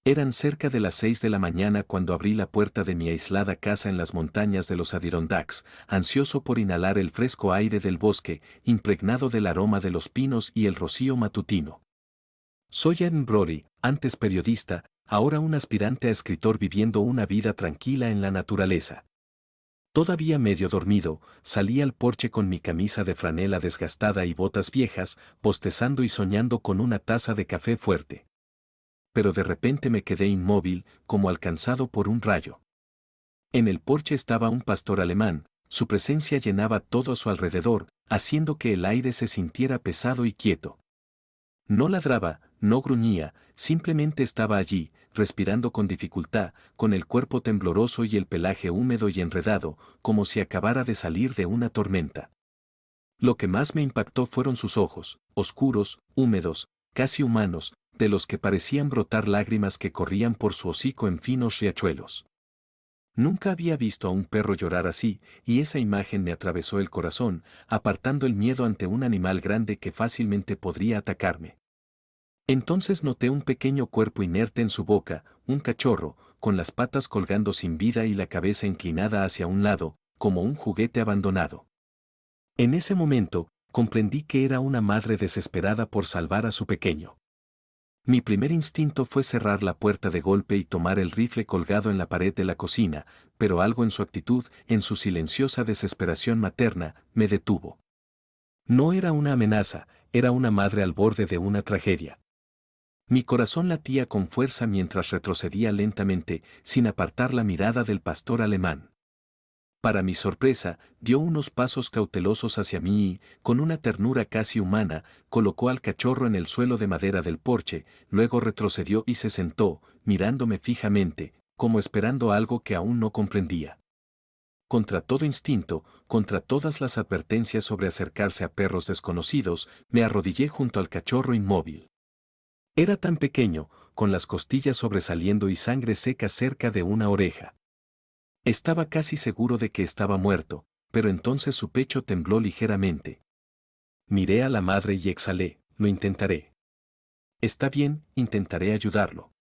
Eran cerca de las 6 de la mañana cuando abrí la puerta de mi aislada casa en las montañas de los Adirondacks, ansioso por inhalar el fresco aire del bosque, impregnado del aroma de los pinos y el rocío matutino. Soy Ed Brody, antes periodista, ahora un aspirante a escritor viviendo una vida tranquila en la naturaleza. Todavía medio dormido, salí al porche con mi camisa de franela desgastada y botas viejas, bostezando y soñando con una taza de café fuerte. Pero de repente me quedé inmóvil, como alcanzado por un rayo. En el porche estaba un pastor alemán, su presencia llenaba todo a su alrededor, haciendo que el aire se sintiera pesado y quieto. No ladraba, no gruñía, simplemente estaba allí, respirando con dificultad, con el cuerpo tembloroso y el pelaje húmedo y enredado, como si acabara de salir de una tormenta. Lo que más me impactó fueron sus ojos, oscuros, húmedos, casi humanos, de los que parecían brotar lágrimas que corrían por su hocico en finos riachuelos. Nunca había visto a un perro llorar así, y esa imagen me atravesó el corazón, apartando el miedo ante un animal grande que fácilmente podría atacarme. Entonces noté un pequeño cuerpo inerte en su boca, un cachorro, con las patas colgando sin vida y la cabeza inclinada hacia un lado, como un juguete abandonado. En ese momento, comprendí que era una madre desesperada por salvar a su pequeño. Mi primer instinto fue cerrar la puerta de golpe y tomar el rifle colgado en la pared de la cocina, pero algo en su actitud, en su silenciosa desesperación materna, me detuvo. No era una amenaza, era una madre al borde de una tragedia. Mi corazón latía con fuerza mientras retrocedía lentamente, sin apartar la mirada del pastor alemán. Para mi sorpresa, dio unos pasos cautelosos hacia mí y, con una ternura casi humana, colocó al cachorro en el suelo de madera del porche, luego retrocedió y se sentó, mirándome fijamente, como esperando algo que aún no comprendía. Contra todo instinto, contra todas las advertencias sobre acercarse a perros desconocidos, me arrodillé junto al cachorro inmóvil. Era tan pequeño, con las costillas sobresaliendo y sangre seca cerca de una oreja. Estaba casi seguro de que estaba muerto, pero entonces su pecho tembló ligeramente. Miré a la madre y exhalé, lo intentaré. Está bien, intentaré ayudarlo.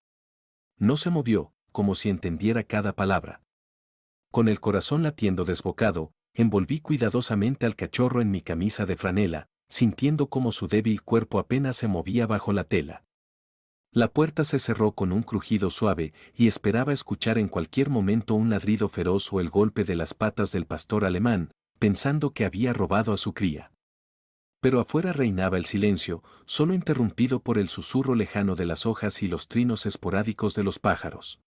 No se movió, como si entendiera cada palabra. Con el corazón latiendo desbocado, envolví cuidadosamente al cachorro en mi camisa de franela, sintiendo cómo su débil cuerpo apenas se movía bajo la tela. La puerta se cerró con un crujido suave y esperaba escuchar en cualquier momento un ladrido feroz o el golpe de las patas del pastor alemán, pensando que había robado a su cría. Pero afuera reinaba el silencio, solo interrumpido por el susurro lejano de las hojas y los trinos esporádicos de los pájaros.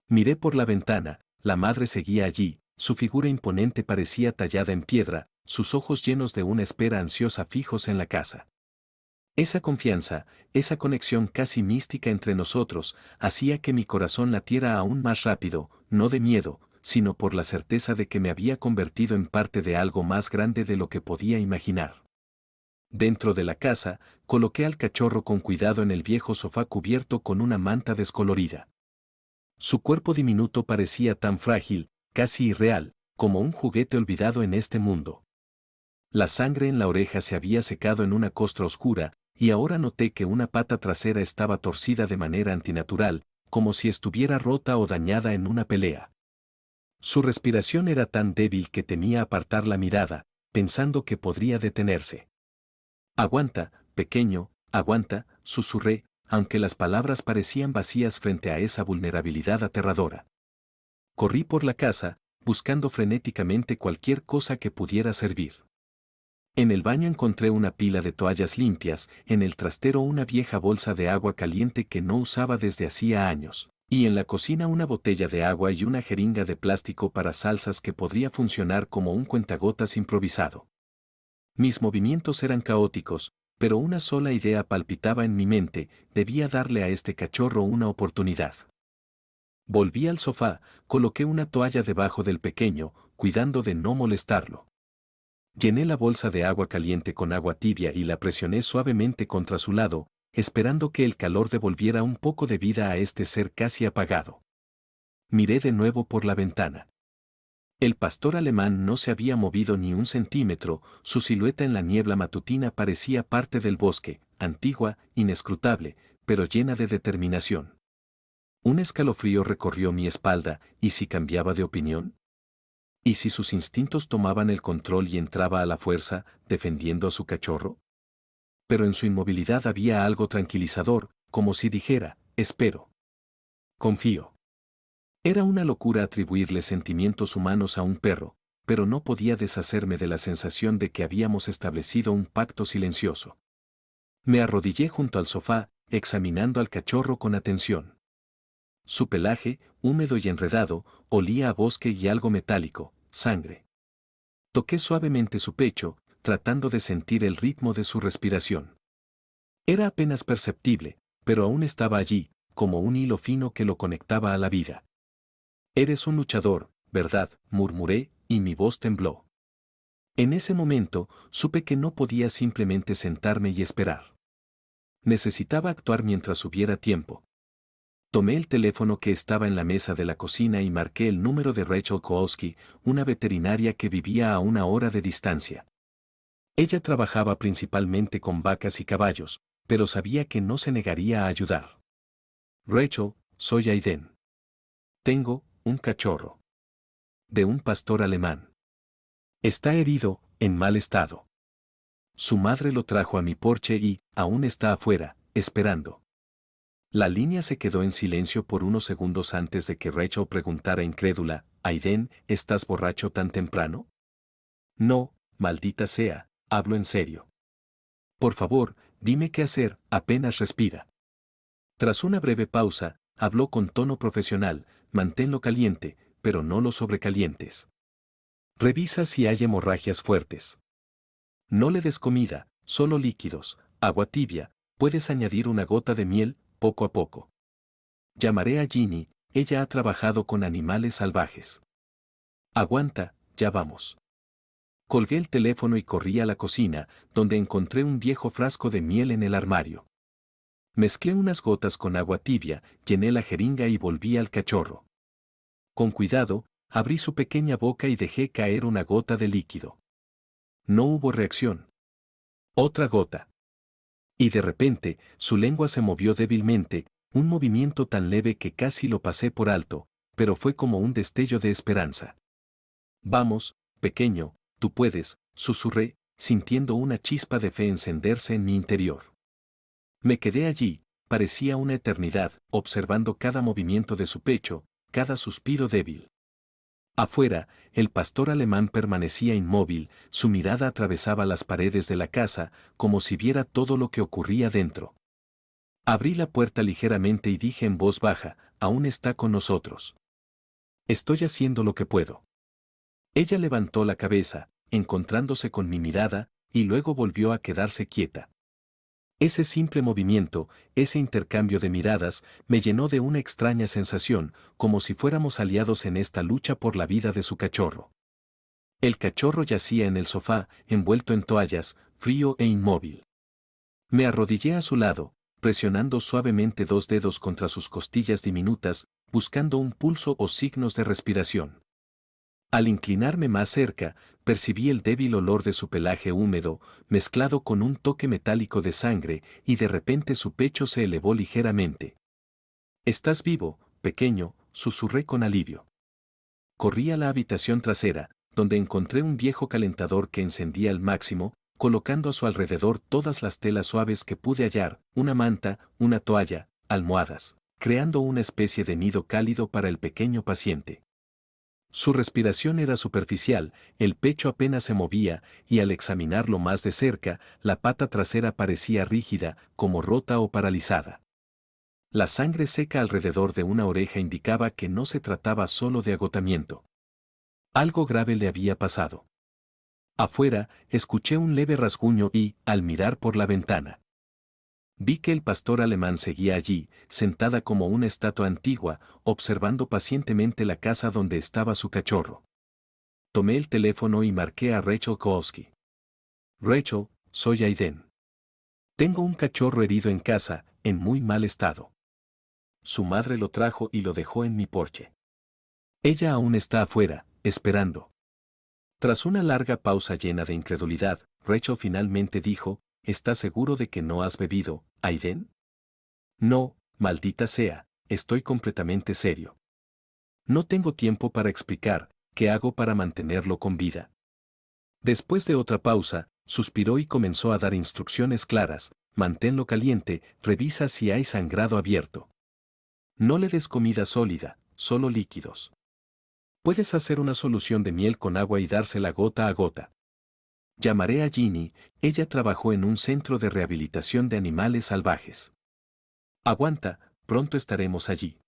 Miré por la ventana, la madre seguía allí, su figura imponente parecía tallada en piedra, sus ojos llenos de una espera ansiosa fijos en la casa. Esa confianza, esa conexión casi mística entre nosotros, hacía que mi corazón latiera aún más rápido, no de miedo, sino por la certeza de que me había convertido en parte de algo más grande de lo que podía imaginar. Dentro de la casa, coloqué al cachorro con cuidado en el viejo sofá cubierto con una manta descolorida. Su cuerpo diminuto parecía tan frágil, casi irreal, como un juguete olvidado en este mundo. La sangre en la oreja se había secado en una costra oscura, y ahora noté que una pata trasera estaba torcida de manera antinatural, como si estuviera rota o dañada en una pelea. Su respiración era tan débil que temía apartar la mirada, pensando que podría detenerse. Aguanta, pequeño, aguanta, susurré, aunque las palabras parecían vacías frente a esa vulnerabilidad aterradora. Corrí por la casa, buscando frenéticamente cualquier cosa que pudiera servir. En el baño encontré una pila de toallas limpias, en el trastero una vieja bolsa de agua caliente que no usaba desde hacía años, y en la cocina una botella de agua y una jeringa de plástico para salsas que podría funcionar como un cuentagotas improvisado. Mis movimientos eran caóticos, pero una sola idea palpitaba en mi mente: debía darle a este cachorro una oportunidad. Volví al sofá, coloqué una toalla debajo del pequeño, cuidando de no molestarlo. Llené la bolsa de agua caliente con agua tibia y la presioné suavemente contra su lado, esperando que el calor devolviera un poco de vida a este ser casi apagado. Miré de nuevo por la ventana. El pastor alemán no se había movido ni un centímetro, su silueta en la niebla matutina parecía parte del bosque, antigua, inescrutable, pero llena de determinación. Un escalofrío recorrió mi espalda, ¿y si cambiaba de opinión? ¿Y si sus instintos tomaban el control y entraba a la fuerza, defendiendo a su cachorro? Pero en su inmovilidad había algo tranquilizador, como si dijera, espero. Confío. Era una locura atribuirle sentimientos humanos a un perro, pero no podía deshacerme de la sensación de que habíamos establecido un pacto silencioso. Me arrodillé junto al sofá, examinando al cachorro con atención. Su pelaje, húmedo y enredado, olía a bosque y algo metálico, sangre. Toqué suavemente su pecho, tratando de sentir el ritmo de su respiración. Era apenas perceptible, pero aún estaba allí, como un hilo fino que lo conectaba a la vida. Eres un luchador, ¿verdad?, murmuré, y mi voz tembló. En ese momento, supe que no podía simplemente sentarme y esperar. Necesitaba actuar mientras hubiera tiempo. Tomé el teléfono que estaba en la mesa de la cocina y marqué el número de Rachel Kowalski, una veterinaria que vivía a 1 hora de distancia. Ella trabajaba principalmente con vacas y caballos, pero sabía que no se negaría a ayudar. Rachel, soy Aiden. Tengo un cachorro. De un pastor alemán. Está herido, en mal estado. Su madre lo trajo a mi porche y, aún está afuera, esperando. La línea se quedó en silencio por unos segundos antes de que Rachel preguntara incrédula, Aiden, ¿estás borracho tan temprano? No, maldita sea, hablo en serio. Por favor, dime qué hacer, apenas respira. Tras una breve pausa, habló con tono profesional, manténlo caliente, pero no lo sobrecalientes. Revisa si hay hemorragias fuertes. No le des comida, solo líquidos, agua tibia, puedes añadir una gota de miel, poco a poco. Llamaré a Ginny, ella ha trabajado con animales salvajes. Aguanta, ya vamos. Colgué el teléfono y corrí a la cocina, donde encontré un viejo frasco de miel en el armario. Mezclé unas gotas con agua tibia, llené la jeringa y volví al cachorro. Con cuidado, abrí su pequeña boca y dejé caer una gota de líquido. No hubo reacción. Otra gota. Y de repente, su lengua se movió débilmente, un movimiento tan leve que casi lo pasé por alto, pero fue como un destello de esperanza. Vamos, pequeño, tú puedes, susurré, sintiendo una chispa de fe encenderse en mi interior. Me quedé allí, parecía una eternidad, observando cada movimiento de su pecho, cada suspiro débil. Afuera, el pastor alemán permanecía inmóvil, su mirada atravesaba las paredes de la casa, como si viera todo lo que ocurría dentro. Abrí la puerta ligeramente y dije en voz baja, aún está con nosotros. Estoy haciendo lo que puedo. Ella levantó la cabeza, encontrándose con mi mirada, y luego volvió a quedarse quieta. Ese simple movimiento, ese intercambio de miradas, me llenó de una extraña sensación, como si fuéramos aliados en esta lucha por la vida de su cachorro. El cachorro yacía en el sofá, envuelto en toallas, frío e inmóvil. Me arrodillé a su lado, presionando suavemente 2 dedos contra sus costillas diminutas, buscando un pulso o signos de respiración. Al inclinarme más cerca, percibí el débil olor de su pelaje húmedo, mezclado con un toque metálico de sangre, y de repente su pecho se elevó ligeramente. «Estás vivo, pequeño», susurré con alivio. Corrí a la habitación trasera, donde encontré un viejo calentador que encendía al máximo, colocando a su alrededor todas las telas suaves que pude hallar, una manta, una toalla, almohadas, creando una especie de nido cálido para el pequeño paciente. Su respiración era superficial, el pecho apenas se movía, y al examinarlo más de cerca, la pata trasera parecía rígida, como rota o paralizada. La sangre seca alrededor de una oreja indicaba que no se trataba solo de agotamiento. Algo grave le había pasado. Afuera, escuché un leve rasguño y, al mirar por la ventana, vi que el pastor alemán seguía allí, sentada como una estatua antigua, observando pacientemente la casa donde estaba su cachorro. Tomé el teléfono y marqué a Rachel Kowalski. Rachel, soy Aiden. Tengo un cachorro herido en casa, en muy mal estado. Su madre lo trajo y lo dejó en mi porche. Ella aún está afuera, esperando. Tras una larga pausa llena de incredulidad, Rachel finalmente dijo, ¿estás seguro de que no has bebido, Aiden? No, maldita sea, estoy completamente serio. No tengo tiempo para explicar qué hago para mantenerlo con vida. Después de otra pausa, suspiró y comenzó a dar instrucciones claras: manténlo caliente, revisa si hay sangrado abierto. No le des comida sólida, solo líquidos. Puedes hacer una solución de miel con agua y dársela gota a gota. Llamaré a Ginny, ella trabajó en un centro de rehabilitación de animales salvajes. Aguanta, pronto estaremos allí.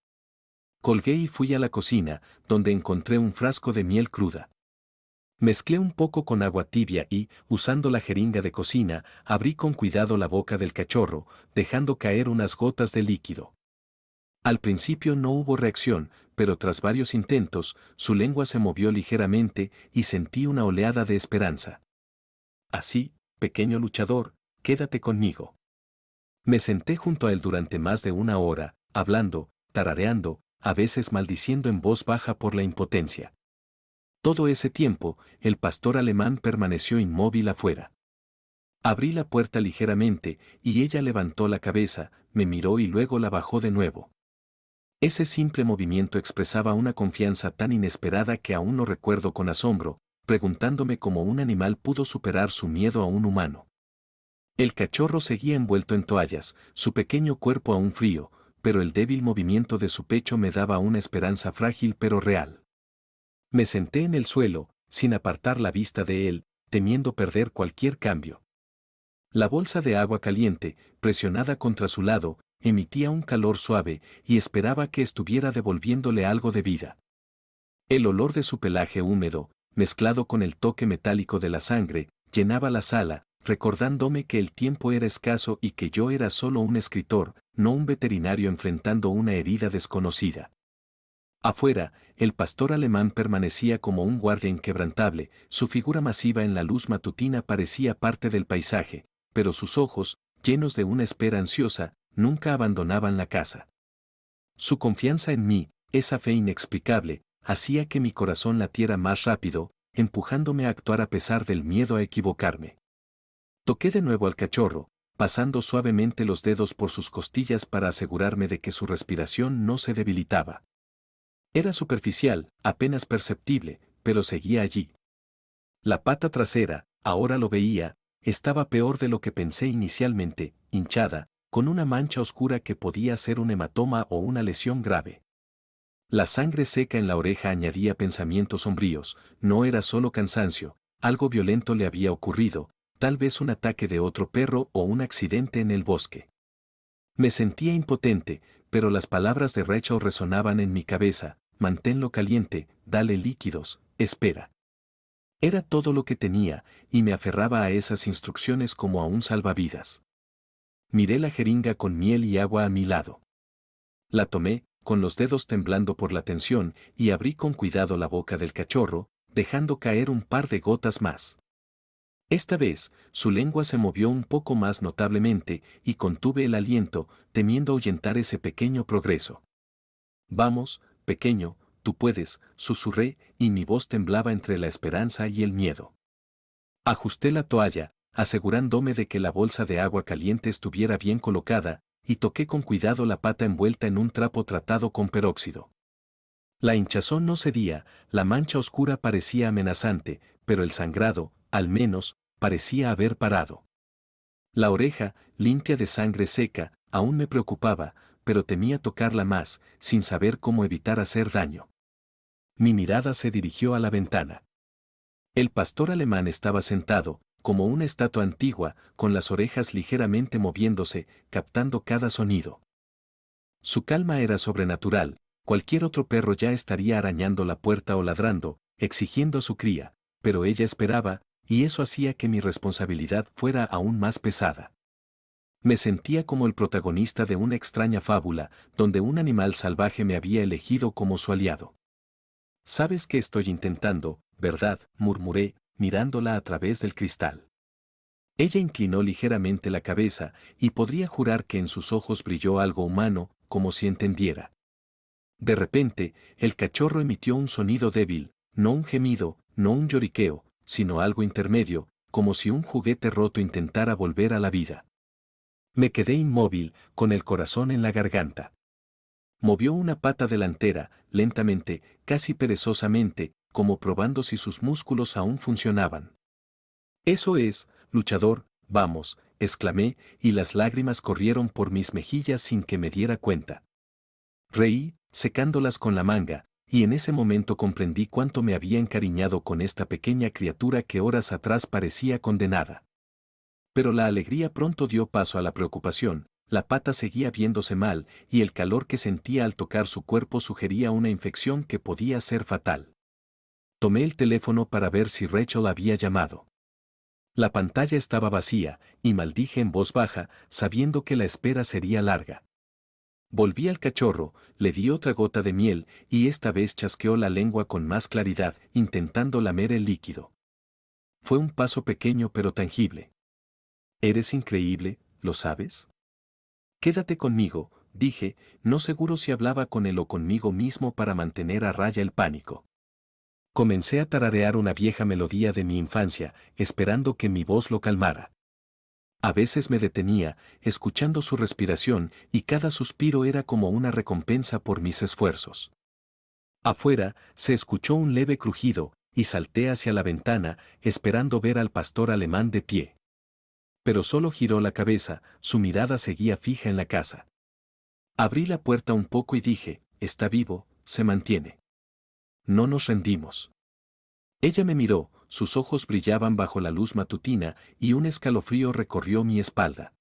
Colgué y fui a la cocina, donde encontré un frasco de miel cruda. Mezclé un poco con agua tibia y, usando la jeringa de cocina, abrí con cuidado la boca del cachorro, dejando caer unas gotas de líquido. Al principio no hubo reacción, pero tras varios intentos, su lengua se movió ligeramente y sentí una oleada de esperanza. Así, pequeño luchador, quédate conmigo. Me senté junto a él durante más de una hora, hablando, tarareando, a veces maldiciendo en voz baja por la impotencia. Todo ese tiempo, el pastor alemán permaneció inmóvil afuera. Abrí la puerta ligeramente, y ella levantó la cabeza, me miró y luego la bajó de nuevo. Ese simple movimiento expresaba una confianza tan inesperada que aún lo recuerdo con asombro, preguntándome cómo un animal pudo superar su miedo a un humano. El cachorro seguía envuelto en toallas, su pequeño cuerpo aún frío, pero el débil movimiento de su pecho me daba una esperanza frágil pero real. Me senté en el suelo, sin apartar la vista de él, temiendo perder cualquier cambio. La bolsa de agua caliente, presionada contra su lado, emitía un calor suave y esperaba que estuviera devolviéndole algo de vida. El olor de su pelaje húmedo, mezclado con el toque metálico de la sangre, llenaba la sala, recordándome que el tiempo era escaso y que yo era solo un escritor, no un veterinario enfrentando una herida desconocida. Afuera, el pastor alemán permanecía como un guardia inquebrantable, su figura masiva en la luz matutina parecía parte del paisaje, pero sus ojos, llenos de una espera ansiosa, nunca abandonaban la casa. Su confianza en mí, esa fe inexplicable, hacía que mi corazón latiera más rápido, empujándome a actuar a pesar del miedo a equivocarme. Toqué de nuevo al cachorro, pasando suavemente los dedos por sus costillas para asegurarme de que su respiración no se debilitaba. Era superficial, apenas perceptible, pero seguía allí. La pata trasera, ahora lo veía, estaba peor de lo que pensé inicialmente, hinchada, con una mancha oscura que podía ser un hematoma o una lesión grave. La sangre seca en la oreja añadía pensamientos sombríos, no era solo cansancio, algo violento le había ocurrido, tal vez un ataque de otro perro o un accidente en el bosque. Me sentía impotente, pero las palabras de Rachel resonaban en mi cabeza: manténlo caliente, dale líquidos, espera. Era todo lo que tenía, y me aferraba a esas instrucciones como a un salvavidas. Miré la jeringa con miel y agua a mi lado. La tomé, con los dedos temblando por la tensión, y abrí con cuidado la boca del cachorro, dejando caer un par de gotas más. Esta vez, su lengua se movió un poco más notablemente, y contuve el aliento, temiendo ahuyentar ese pequeño progreso. Vamos, pequeño, tú puedes, susurré, y mi voz temblaba entre la esperanza y el miedo. Ajusté la toalla, asegurándome de que la bolsa de agua caliente estuviera bien colocada, y toqué con cuidado la pata envuelta en un trapo tratado con peróxido. La hinchazón no cedía, la mancha oscura parecía amenazante, pero el sangrado, al menos, parecía haber parado. La oreja, limpia de sangre seca, aún me preocupaba, pero temía tocarla más, sin saber cómo evitar hacer daño. Mi mirada se dirigió a la ventana. El pastor alemán estaba sentado, como una estatua antigua, con las orejas ligeramente moviéndose, captando cada sonido. Su calma era sobrenatural, cualquier otro perro ya estaría arañando la puerta o ladrando, exigiendo a su cría, pero ella esperaba, y eso hacía que mi responsabilidad fuera aún más pesada. Me sentía como el protagonista de una extraña fábula, donde un animal salvaje me había elegido como su aliado. «Sabes qué estoy intentando, ¿verdad?», murmuré, mirándola a través del cristal. Ella inclinó ligeramente la cabeza, y podría jurar que en sus ojos brilló algo humano, como si entendiera. De repente, el cachorro emitió un sonido débil, no un gemido, no un lloriqueo, sino algo intermedio, como si un juguete roto intentara volver a la vida. Me quedé inmóvil, con el corazón en la garganta. Movió una pata delantera, lentamente, casi perezosamente, como probando si sus músculos aún funcionaban. Eso es, luchador, vamos, exclamé, y las lágrimas corrieron por mis mejillas sin que me diera cuenta. Reí, secándolas con la manga, y en ese momento comprendí cuánto me había encariñado con esta pequeña criatura que horas atrás parecía condenada. Pero la alegría pronto dio paso a la preocupación, la pata seguía viéndose mal, y el calor que sentía al tocar su cuerpo sugería una infección que podía ser fatal. Tomé el teléfono para ver si Rachel había llamado. La pantalla estaba vacía, y maldije en voz baja, sabiendo que la espera sería larga. Volví al cachorro, le di otra gota de miel, y esta vez chasqueó la lengua con más claridad, intentando lamer el líquido. Fue un paso pequeño pero tangible. Eres increíble, ¿lo sabes? Quédate conmigo, dije, no seguro si hablaba con él o conmigo mismo para mantener a raya el pánico. Comencé a tararear una vieja melodía de mi infancia, esperando que mi voz lo calmara. A veces me detenía, escuchando su respiración, y cada suspiro era como una recompensa por mis esfuerzos. Afuera, se escuchó un leve crujido, y salté hacia la ventana, esperando ver al pastor alemán de pie. Pero solo giró la cabeza, su mirada seguía fija en la casa. Abrí la puerta un poco y dije, está vivo, se mantiene. No nos rendimos. Ella me miró, sus ojos brillaban bajo la luz matutina, y un escalofrío recorrió mi espalda.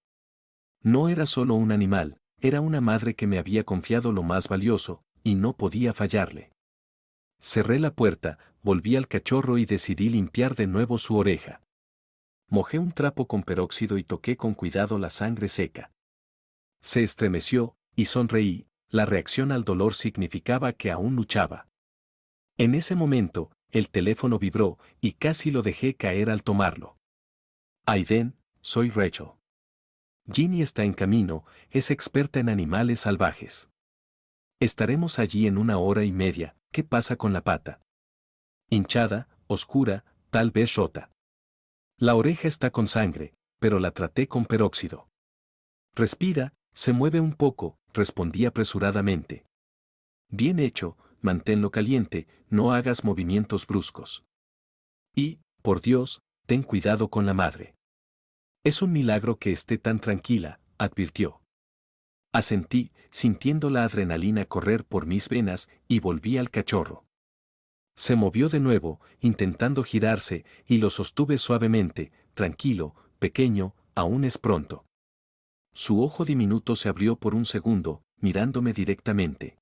No era solo un animal, era una madre que me había confiado lo más valioso, y no podía fallarle. Cerré la puerta, volví al cachorro y decidí limpiar de nuevo su oreja. Mojé un trapo con peróxido y toqué con cuidado la sangre seca. Se estremeció, y sonreí, la reacción al dolor significaba que aún luchaba. En ese momento, el teléfono vibró, y casi lo dejé caer al tomarlo. Aiden, soy Rachel. Ginny está en camino, es experta en animales salvajes. Estaremos allí en 1 hora y media, ¿qué pasa con la pata? Hinchada, oscura, tal vez rota. La oreja está con sangre, pero la traté con peróxido. Respira, se mueve un poco, respondí apresuradamente. Bien hecho, manténlo caliente, no hagas movimientos bruscos. Y, por Dios, ten cuidado con la madre. Es un milagro que esté tan tranquila, advirtió. Asentí, sintiendo la adrenalina correr por mis venas, y volví al cachorro. Se movió de nuevo, intentando girarse, y lo sostuve suavemente, tranquilo, pequeño, aún es pronto. Su ojo diminuto se abrió por un segundo, mirándome directamente.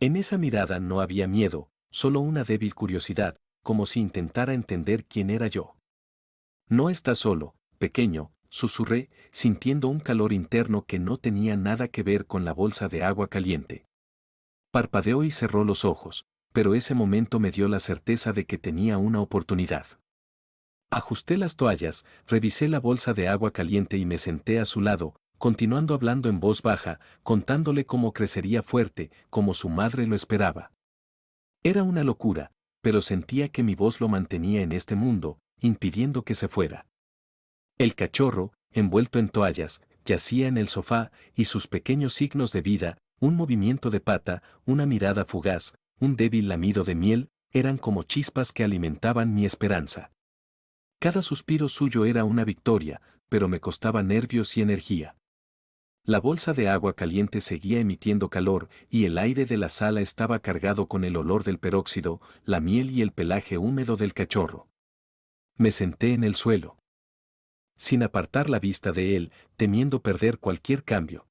En esa mirada no había miedo, solo una débil curiosidad, como si intentara entender quién era yo. No estás solo, pequeño, susurré, sintiendo un calor interno que no tenía nada que ver con la bolsa de agua caliente. Parpadeó y cerró los ojos, pero ese momento me dio la certeza de que tenía una oportunidad. Ajusté las toallas, revisé la bolsa de agua caliente y me senté a su lado, continuando hablando en voz baja, contándole cómo crecería fuerte, como su madre lo esperaba. Era una locura, pero sentía que mi voz lo mantenía en este mundo, impidiendo que se fuera. El cachorro, envuelto en toallas, yacía en el sofá, y sus pequeños signos de vida, un movimiento de pata, una mirada fugaz, un débil lamido de miel, eran como chispas que alimentaban mi esperanza. Cada suspiro suyo era una victoria, pero me costaba nervios y energía. La bolsa de agua caliente seguía emitiendo calor, y el aire de la sala estaba cargado con el olor del peróxido, la miel y el pelaje húmedo del cachorro. Me senté en el suelo, sin apartar la vista de él, temiendo perder cualquier cambio.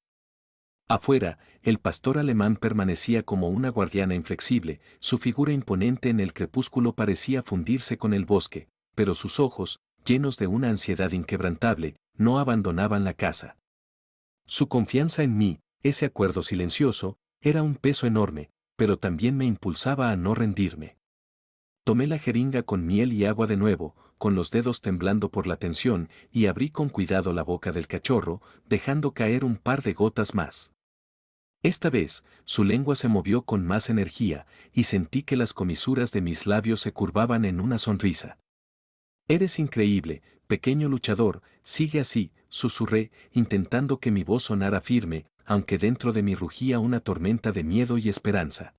Afuera, el pastor alemán permanecía como una guardiana inflexible, su figura imponente en el crepúsculo parecía fundirse con el bosque, pero sus ojos, llenos de una ansiedad inquebrantable, no abandonaban la casa. Su confianza en mí, ese acuerdo silencioso, era un peso enorme, pero también me impulsaba a no rendirme. Tomé la jeringa con miel y agua de nuevo, con los dedos temblando por la tensión, y abrí con cuidado la boca del cachorro, dejando caer un par de gotas más. Esta vez, su lengua se movió con más energía, y sentí que las comisuras de mis labios se curvaban en una sonrisa. Eres increíble, pequeño luchador, sigue así, susurré, intentando que mi voz sonara firme, aunque dentro de mí rugía una tormenta de miedo y esperanza.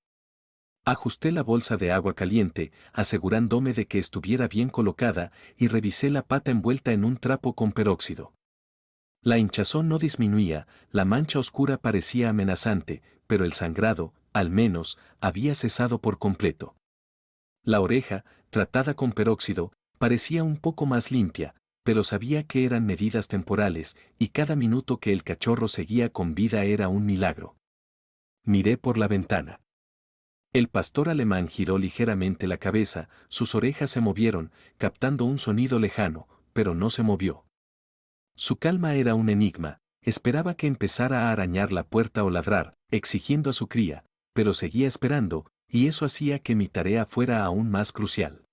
Ajusté la bolsa de agua caliente, asegurándome de que estuviera bien colocada, y revisé la pata envuelta en un trapo con peróxido. La hinchazón no disminuía, la mancha oscura parecía amenazante, pero el sangrado, al menos, había cesado por completo. La oreja, tratada con peróxido, parecía un poco más limpia, pero sabía que eran medidas temporales, y cada minuto que el cachorro seguía con vida era un milagro. Miré por la ventana. El pastor alemán giró ligeramente la cabeza, sus orejas se movieron, captando un sonido lejano, pero no se movió. Su calma era un enigma, esperaba que empezara a arañar la puerta o ladrar, exigiendo a su cría, pero seguía esperando, y eso hacía que mi tarea fuera aún más crucial.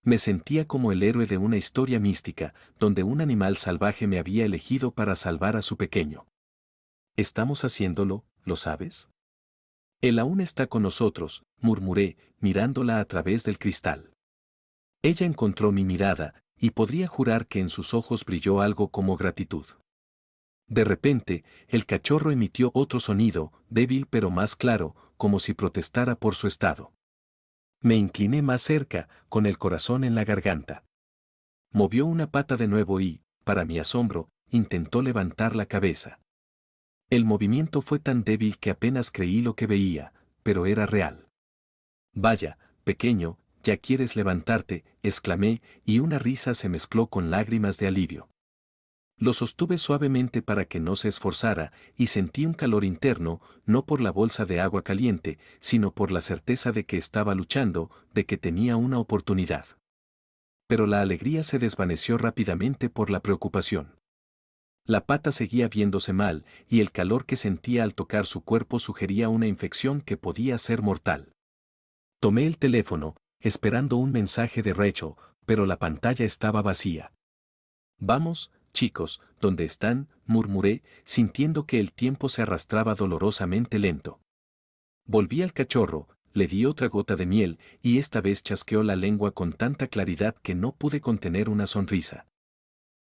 Me sentía como el héroe de una historia mística, donde un animal salvaje me había elegido para salvar a su pequeño. ¿Estamos haciéndolo, lo sabes? Él aún está con nosotros, murmuré, mirándola a través del cristal. Ella encontró mi mirada, y podría jurar que en sus ojos brilló algo como gratitud. De repente, el cachorro emitió otro sonido, débil pero más claro, como si protestara por su estado. Me incliné más cerca, con el corazón en la garganta. Movió una pata de nuevo y, para mi asombro, intentó levantar la cabeza. El movimiento fue tan débil que apenas creí lo que veía, pero era real. Vaya, pequeño, ya quieres levantarte, exclamé, y una risa se mezcló con lágrimas de alivio. Lo sostuve suavemente para que no se esforzara, y sentí un calor interno, no por la bolsa de agua caliente, sino por la certeza de que estaba luchando, de que tenía una oportunidad. Pero la alegría se desvaneció rápidamente por la preocupación. La pata seguía viéndose mal, y el calor que sentía al tocar su cuerpo sugería una infección que podía ser mortal. Tomé el teléfono, esperando un mensaje de Rachel, pero la pantalla estaba vacía. Vamos, chicos, ¿dónde están?, murmuré, sintiendo que el tiempo se arrastraba dolorosamente lento. Volví al cachorro, le di otra gota de miel, y esta vez chasqueó la lengua con tanta claridad que no pude contener una sonrisa.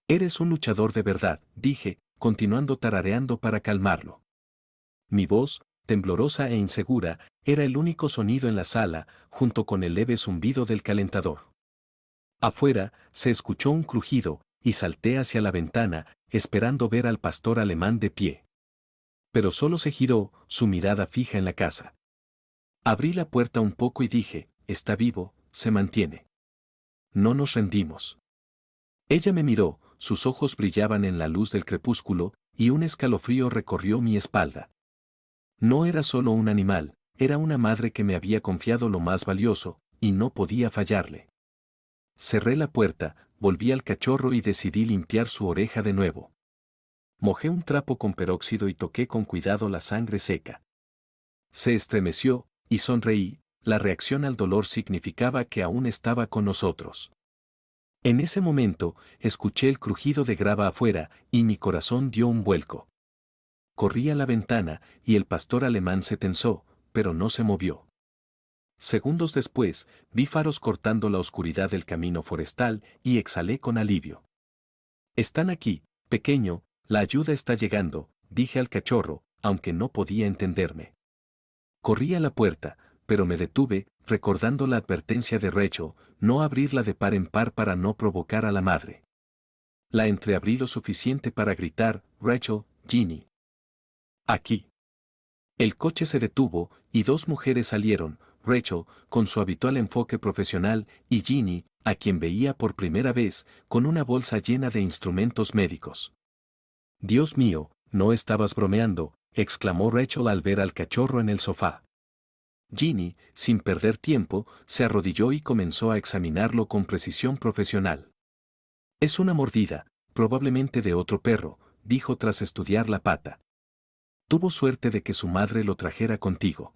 Eres un luchador de verdad, dije, continuando tarareando para calmarlo. Mi voz, temblorosa e insegura, era el único sonido en la sala, junto con el leve zumbido del calentador. Afuera, se escuchó un crujido, y salté hacia la ventana, esperando ver al pastor alemán de pie. Pero solo se giró, su mirada fija en la casa. Abrí la puerta un poco y dije, está vivo, se mantiene. No nos rendimos. Ella me miró, sus ojos brillaban en la luz del crepúsculo, y un escalofrío recorrió mi espalda. No era solo un animal, era una madre que me había confiado lo más valioso, y no podía fallarle. Cerré la puerta, volví al cachorro y decidí limpiar su oreja de nuevo. Mojé un trapo con peróxido y toqué con cuidado la sangre seca. Se estremeció, y sonreí, la reacción al dolor significaba que aún estaba con nosotros. En ese momento, escuché el crujido de grava afuera, y mi corazón dio un vuelco. Corrí a la ventana, y el pastor alemán se tensó, pero no se movió. Segundos después, vi faros cortando la oscuridad del camino forestal, y exhalé con alivio. Están aquí, pequeño, la ayuda está llegando, dije al cachorro, aunque no podía entenderme. Corrí a la puerta, pero me detuve, recordando la advertencia de Rachel, no abrirla de par en par para no provocar a la madre. La entreabrí lo suficiente para gritar, Rachel, Ginny. Aquí. El coche se detuvo, y dos mujeres salieron, Rachel, con su habitual enfoque profesional, y Ginny, a quien veía por primera vez, con una bolsa llena de instrumentos médicos. Dios mío, no estabas bromeando, exclamó Rachel al ver al cachorro en el sofá. Ginny, sin perder tiempo, se arrodilló y comenzó a examinarlo con precisión profesional. Es una mordida, probablemente de otro perro, dijo tras estudiar la pata. Tuvo suerte de que su madre lo trajera contigo.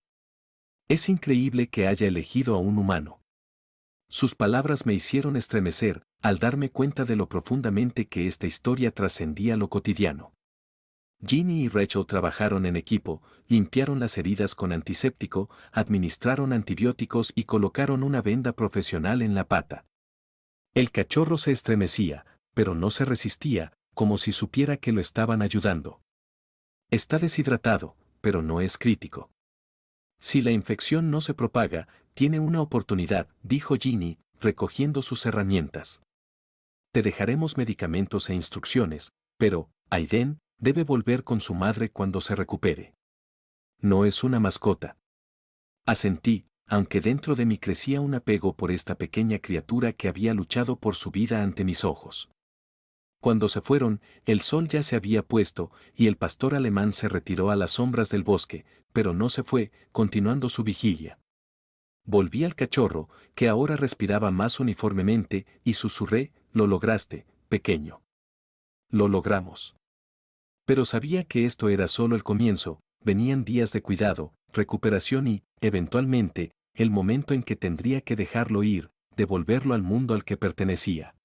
Es increíble que haya elegido a un humano. Sus palabras me hicieron estremecer, al darme cuenta de lo profundamente que esta historia trascendía lo cotidiano. Ginny y Rachel trabajaron en equipo, limpiaron las heridas con antiséptico, administraron antibióticos y colocaron una venda profesional en la pata. El cachorro se estremecía, pero no se resistía, como si supiera que lo estaban ayudando. Está deshidratado, pero no es crítico. Si la infección no se propaga, tiene una oportunidad, dijo Ginny, recogiendo sus herramientas. Te dejaremos medicamentos e instrucciones, pero, Aiden, debe volver con su madre cuando se recupere. No es una mascota. Asentí, aunque dentro de mí crecía un apego por esta pequeña criatura que había luchado por su vida ante mis ojos. Cuando se fueron, el sol ya se había puesto, y el pastor alemán se retiró a las sombras del bosque, pero no se fue, continuando su vigilia. Volví al cachorro, que ahora respiraba más uniformemente, y susurré, lo lograste, pequeño. Lo logramos. Pero sabía que esto era solo el comienzo, venían días de cuidado, recuperación y, eventualmente, el momento en que tendría que dejarlo ir, devolverlo al mundo al que pertenecía.